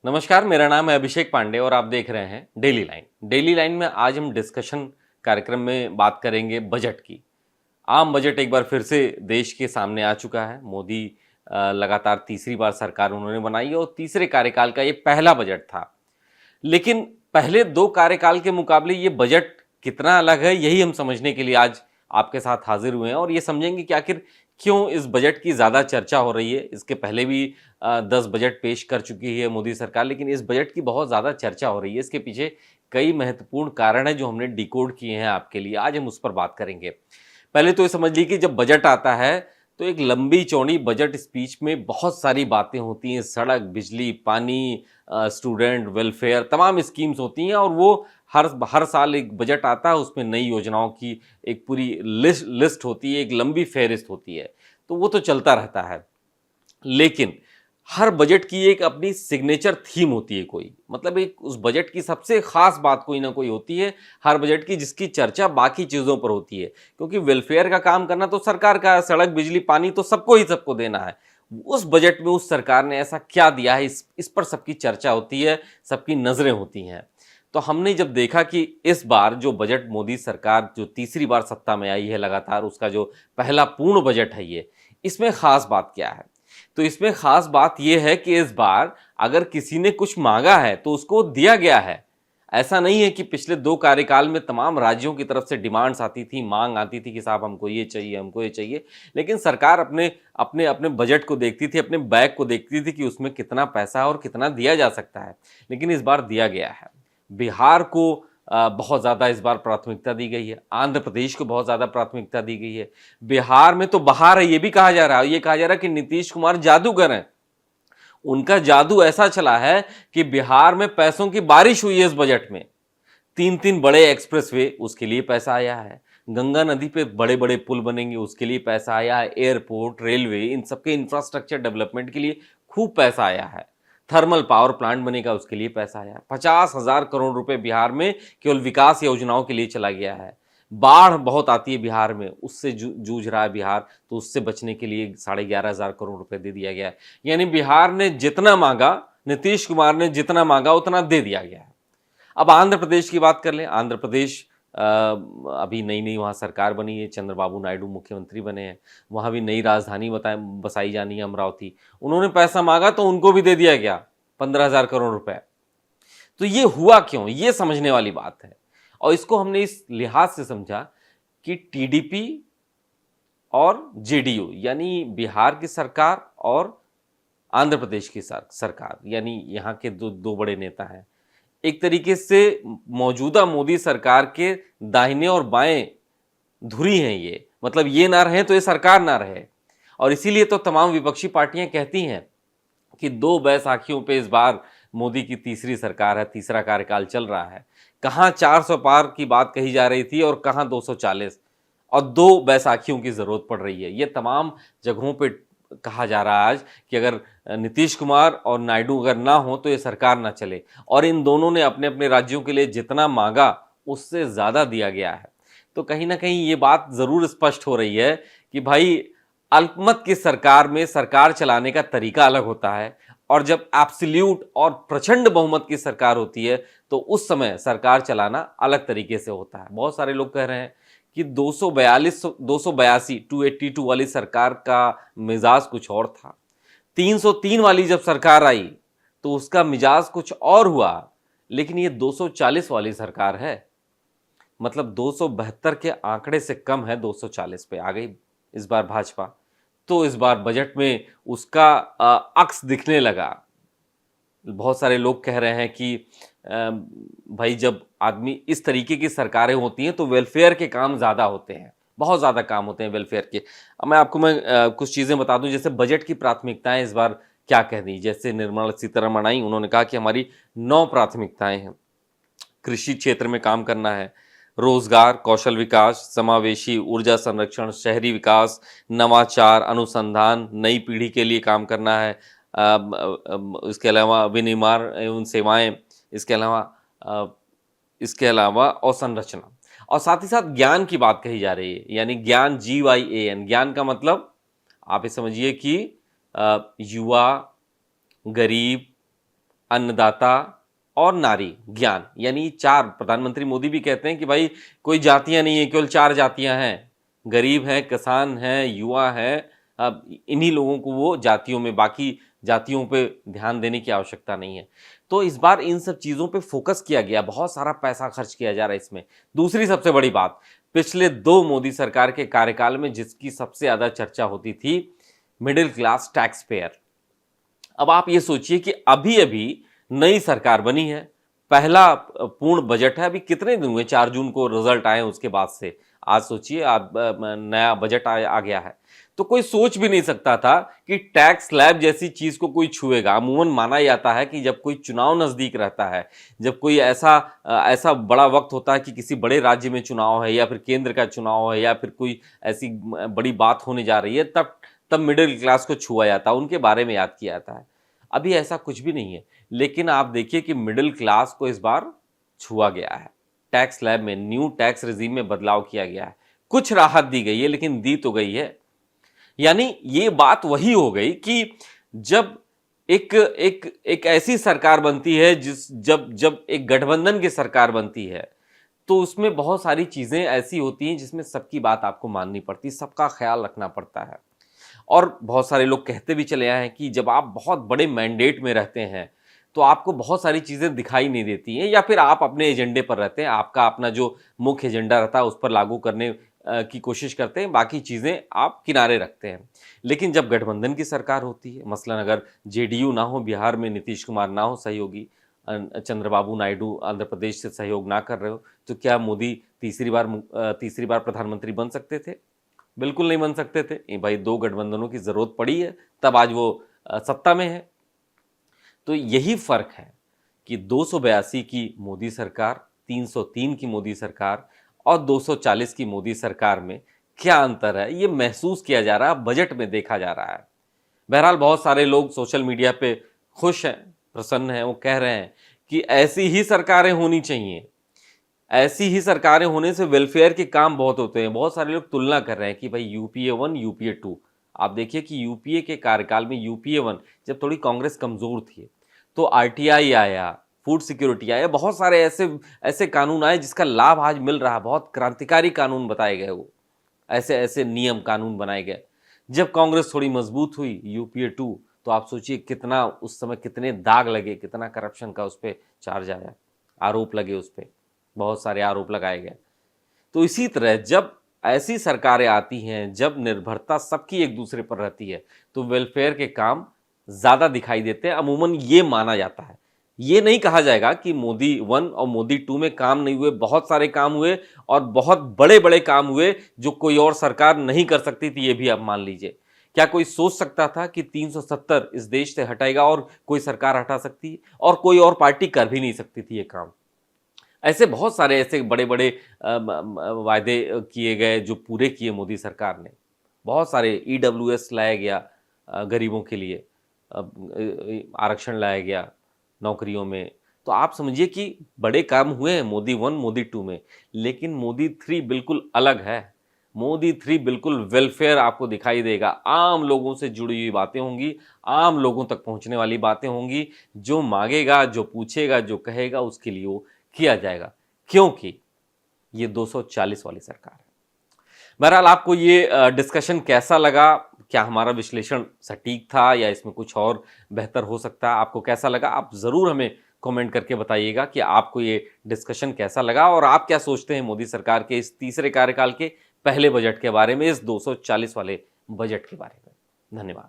नमस्कार, मेरा नाम है अभिषेक पांडे और आप देख रहे हैं डेली लाइन। डेली लाइन में आज हम डिस्कशन कार्यक्रम में बात करेंगे बजट की। आम बजट एक बार फिर से देश के सामने आ चुका है। मोदी लगातार तीसरी बार सरकार उन्होंने बनाई है और तीसरे कार्यकाल का ये पहला बजट था। लेकिन पहले दो कार्यकाल के मुकाबले ये बजट कितना अलग है, यही हम समझने के लिए आज आपके साथ हाजिर हुए हैं और ये समझेंगे कि आखिर क्यों इस बजट की ज़्यादा चर्चा हो रही है। इसके पहले भी 10 बजट पेश कर चुकी है मोदी सरकार, लेकिन इस बजट की बहुत ज़्यादा चर्चा हो रही है। इसके पीछे कई महत्वपूर्ण कारण हैं जो हमने डिकोड किए हैं आपके लिए, आज हम उस पर बात करेंगे। पहले तो ये समझ लीजिए कि जब बजट आता है तो एक लंबी चौड़ी बजट स्पीच में बहुत सारी बातें होती हैं। सड़क, बिजली, पानी, स्टूडेंट वेलफेयर, तमाम स्कीम्स होती हैं और वो हर साल एक बजट आता है, उसमें नई योजनाओं की एक पूरी लिस्ट होती है, एक लंबी फहरिस्त होती है। तो वो तो चलता रहता है, लेकिन हर बजट की एक अपनी सिग्नेचर थीम होती है। कोई मतलब एक उस बजट की सबसे खास बात कोई ना कोई होती है हर बजट की, जिसकी चर्चा बाकी चीज़ों पर होती है। क्योंकि वेलफेयर का काम करना तो सरकार का, सड़क, बिजली, पानी तो सबको देना है। उस बजट में उस सरकार ने ऐसा क्या दिया है, इस पर सबकी चर्चा होती है, सबकी नज़रें होती हैं। तो हमने जब देखा कि इस बार जो बजट मोदी सरकार जो तीसरी बार सत्ता में आई है लगातार, उसका जो पहला पूर्ण बजट है ये, इसमें खास बात क्या है? तो इसमें खास बात यह है कि इस बार अगर किसी ने कुछ मांगा है तो उसको दिया गया है। ऐसा नहीं है कि पिछले दो कार्यकाल में तमाम राज्यों की तरफ से डिमांड्स आती थी, मांग आती थी कि साहब हमको ये चाहिए, हमको ये चाहिए। लेकिन सरकार अपने अपने अपने बजट को देखती थी, अपने बैग को देखती थी कि उसमें कितना पैसा और कितना दिया जा सकता है। लेकिन इस बार दिया गया है। बिहार को बहुत ज़्यादा इस बार प्राथमिकता दी गई है। आंध्र प्रदेश को बहुत ज़्यादा प्राथमिकता दी गई है। बिहार में तो बहार है, ये भी कहा जा रहा है। ये कहा जा रहा है कि नीतीश कुमार जादूगर हैं। उनका जादू ऐसा चला है कि बिहार में पैसों की बारिश हुई है इस बजट में। 3-3 बड़े एक्सप्रेसवे, उसके लिए पैसा आया है। गंगा नदी पे बड़े बड़े पुल बनेंगे, उसके लिए पैसा आया है। एयरपोर्ट, रेलवे, इन सबके इंफ्रास्ट्रक्चर डेवलपमेंट के लिए खूब पैसा आया है। थर्मल पावर प्लांट बनेगा, उसके लिए पैसा आया है। 50,000 करोड़ रुपए बिहार में केवल विकास योजनाओं के लिए चला गया है। बाढ़ बहुत आती है बिहार में, उससे जूझ रहा है बिहार, तो उससे बचने के लिए 11,500 करोड़ रुपए दे दिया गया है। यानी बिहार ने जितना मांगा, नीतीश कुमार ने जितना मांगा उतना दे दिया गया है। अब आंध्र प्रदेश की बात कर लें। आंध्र प्रदेश अभी नई नई वहाँ सरकार बनी है, चंद्रबाबू नायडू मुख्यमंत्री बने हैं। वहाँ भी नई राजधानी बसाई जानी है, अमरावती। उन्होंने पैसा मांगा तो उनको भी दे दिया गया, 15,000 करोड़ रुपए। तो ये हुआ क्यों, ये समझने वाली बात है। और इसको हमने इस लिहाज से समझा कि टीडीपी और जेडीयू यानी बिहार की सरकार और आंध्र प्रदेश की सरकार, यानी यहाँ के दो बड़े नेता हैं, एक तरीके से मौजूदा मोदी सरकार के दाहिने और बाएं धुरी हैं ये। मतलब ये ना रहे तो ये सरकार ना रहे। और इसीलिए तो तमाम विपक्षी पार्टियां कहती हैं कि दो बैसाखियों पे इस बार मोदी की तीसरी सरकार है, तीसरा कार्यकाल चल रहा है। कहाँ 400 पार की बात कही जा रही थी और कहाँ 240, और दो बैसाखियों की जरूरत पड़ रही है। ये तमाम जगहों पे कहा जा रहा है आज कि अगर नीतीश कुमार और नायडू अगर ना हो तो ये सरकार ना चले। और इन दोनों ने अपने अपने राज्यों के लिए जितना मांगा उससे ज़्यादा दिया गया है। तो कहीं ना कहीं ये बात ज़रूर स्पष्ट हो रही है कि भाई अल्पमत की सरकार में सरकार चलाने का तरीका अलग होता है, और जब एब्सोल्यूट और प्रचंड बहुमत की सरकार होती है तो उस समय सरकार चलाना अलग तरीके से होता है। बहुत सारे लोग कह रहे हैं कि 282 282 वाली सरकार का मिजाज कुछ और था। 303 वाली जब सरकार आई तो उसका मिजाज कुछ और हुआ। लेकिन ये 240 वाली सरकार है, मतलब 272 के आंकड़े से कम है, 240 पे आ गई इस बार भाजपा। तो इस बार बजट में उसका अक्स दिखने लगा। बहुत सारे लोग कह रहे हैं कि भाई जब आदमी इस तरीके की सरकारें होती हैं तो वेलफेयर के काम ज़्यादा होते हैं, बहुत ज़्यादा काम होते हैं वेलफेयर के। अब मैं आपको कुछ चीज़ें बता दूं, जैसे बजट की प्राथमिकताएं इस बार क्या कह दी। जैसे निर्मला सीतारमण आई, उन्होंने कहा कि हमारी 9 प्राथमिकताएं हैं। कृषि क्षेत्र में काम करना है, रोजगार, कौशल विकास, समावेशी ऊर्जा संरक्षण, शहरी विकास, नवाचार, अनुसंधान, नई पीढ़ी के लिए काम करना है। इसके अलावा विनिर्माण एवं सेवाएं, इसके अलावा इसके अलावा अवसंरचना, और साथ ही साथ ज्ञान की बात कही जा रही है। यानी ज्ञान, GYAN, ज्ञान का मतलब आप ये समझिए कि युवा, गरीब, अन्नदाता और नारी ज्ञान, यानी चार। प्रधानमंत्री मोदी भी कहते हैं कि भाई कोई जातियां नहीं है, केवल चार जातियां हैं, गरीब हैं, किसान हैं, युवा हैं। अब इन्हीं लोगों को वो जातियों में, बाकी जातियों पे ध्यान देने की आवश्यकता नहीं है। तो इस बार इन सब चीज़ों पे फोकस किया गया, बहुत सारा पैसा खर्च किया जा रहा है इसमें। दूसरी सबसे बड़ी बात, पिछले 2 मोदी सरकार के कार्यकाल में जिसकी सबसे ज़्यादा चर्चा होती थी, मिडिल क्लास टैक्स पेयर। अब आप ये सोचिए कि अभी अभी नई सरकार बनी है, पहला पूर्ण बजट है, अभी कितने दिन हुए, 4 जून को रिजल्ट आए उसके बाद से आज सोचिए आप नया बजट आ गया है। तो कोई सोच भी नहीं सकता था कि टैक्स स्लैब जैसी चीज को कोई छुएगा। अमूमन माना जाता है कि जब कोई चुनाव नजदीक रहता है, जब कोई ऐसा बड़ा वक्त होता है कि किसी बड़े राज्य में चुनाव है या फिर केंद्र का चुनाव है या फिर कोई ऐसी बड़ी बात होने जा रही है, तब तब मिडिल क्लास को छुआ जाता है, उनके बारे में याद किया जाता है। अभी ऐसा कुछ भी नहीं है, लेकिन आप देखिए कि मिडिल क्लास को इस बार छुआ गया है। टैक्स स्लैब में, न्यू टैक्स रिजीम में बदलाव किया गया है, कुछ राहत दी गई है, लेकिन दी तो गई है। यानी ये बात वही हो गई कि जब एक ऐसी सरकार बनती है, जब एक गठबंधन की सरकार बनती है, तो उसमें बहुत सारी चीजें ऐसी होती हैं जिसमें सबकी बात आपको माननी पड़ती, सबका ख्याल रखना पड़ता है। और बहुत सारे लोग कहते भी चले आए हैं कि जब आप बहुत बड़े मैंडेट में रहते हैं तो आपको बहुत सारी चीज़ें दिखाई नहीं देती हैं, या फिर आप अपने एजेंडे पर रहते हैं, आपका अपना जो मुख्य एजेंडा रहता है उस पर लागू करने की कोशिश करते हैं, बाकी चीज़ें आप किनारे रखते हैं। लेकिन जब गठबंधन की सरकार होती है, मसलन अगर जेडीयू ना हो, बिहार में नीतीश कुमार ना हो सहयोगी, चंद्रबाबू नायडू आंध्र प्रदेश से सहयोग ना कर रहे हो, तो क्या मोदी तीसरी बार प्रधानमंत्री बन सकते थे? बिल्कुल नहीं बन सकते थे। ये भाई 2 गठबंधनों की जरूरत पड़ी है, तब आज वो सत्ता में है। तो यही फर्क है कि 282 की मोदी सरकार, 303 की मोदी सरकार और 240 की मोदी सरकार में क्या अंतर है, ये महसूस किया जा रहा है, बजट में देखा जा रहा है। बहरहाल बहुत सारे लोग सोशल मीडिया पे खुश हैं, प्रसन्न हैं, वो कह रहे हैं कि ऐसी ही सरकारें होनी चाहिए, ऐसी ही सरकारें होने से वेलफेयर के काम बहुत होते हैं। बहुत सारे लोग तुलना कर रहे हैं कि भाई यूपीए 1, यूपीए 2। आप देखिए कि यूपीए के कार्यकाल में यूपीए 1 जब थोड़ी कांग्रेस कमजोर थी, तो आरटीआई आया, फूड सिक्योरिटी आया, बहुत सारे ऐसे ऐसे कानून आए जिसका लाभ आज मिल रहा है। बहुत क्रांतिकारी कानून बताए गए, वो ऐसे ऐसे नियम कानून बनाए गए। जब कांग्रेस थोड़ी मजबूत हुई, यूपीए 2, तो आप सोचिए कितना उस समय कितने दाग लगे, कितना करप्शन का उस पर चार्ज आया, आरोप लगे, उस पर बहुत सारे आरोप लगाए गए। तो इसी तरह जब ऐसी सरकारें आती हैं, जब निर्भरता सबकी एक दूसरे पर रहती है, तो वेलफेयर के काम ज्यादा दिखाई देते हैं। अमूमन ये माना जाता है, ये नहीं कहा जाएगा कि मोदी 1 और मोदी 2 में काम नहीं हुए, बहुत सारे काम हुए और बहुत बड़े बड़े काम हुए जो कोई और सरकार नहीं कर सकती थी, ये भी आप मान लीजिए। क्या कोई सोच सकता था कि 370 इस देश से हटाएगा और कोई सरकार हटा सकती है? और कोई और पार्टी कर भी नहीं सकती थी ये काम। ऐसे बहुत सारे ऐसे बड़े बड़े वायदे किए गए जो पूरे किए मोदी सरकार ने। बहुत सारे ईडब्ल्यूएस लाया गया, गरीबों के लिए आरक्षण लाया गया नौकरियों में। तो आप समझिए कि बड़े काम हुए हैं मोदी 1, मोदी 2 में। लेकिन मोदी 3 बिल्कुल अलग है। मोदी 3 बिल्कुल वेलफेयर आपको दिखाई देगा, आम लोगों से जुड़ी हुई बातें होंगी, आम लोगों तक पहुंचने वाली बातें होंगी। जो मांगेगा, जो पूछेगा, जो कहेगा, उसके लिए वो किया जाएगा, क्योंकि ये 240 वाली सरकार है। बहरहाल आपको ये डिस्कशन कैसा लगा? क्या हमारा विश्लेषण सटीक था या इसमें कुछ और बेहतर हो सकता है? आपको कैसा लगा? आप जरूर हमें कमेंट करके बताइएगा कि आपको ये डिस्कशन कैसा लगा और आप क्या सोचते हैं मोदी सरकार के इस तीसरे कार्यकाल के पहले बजट के बारे में, इस 240 वाले बजट के बारे में। धन्यवाद।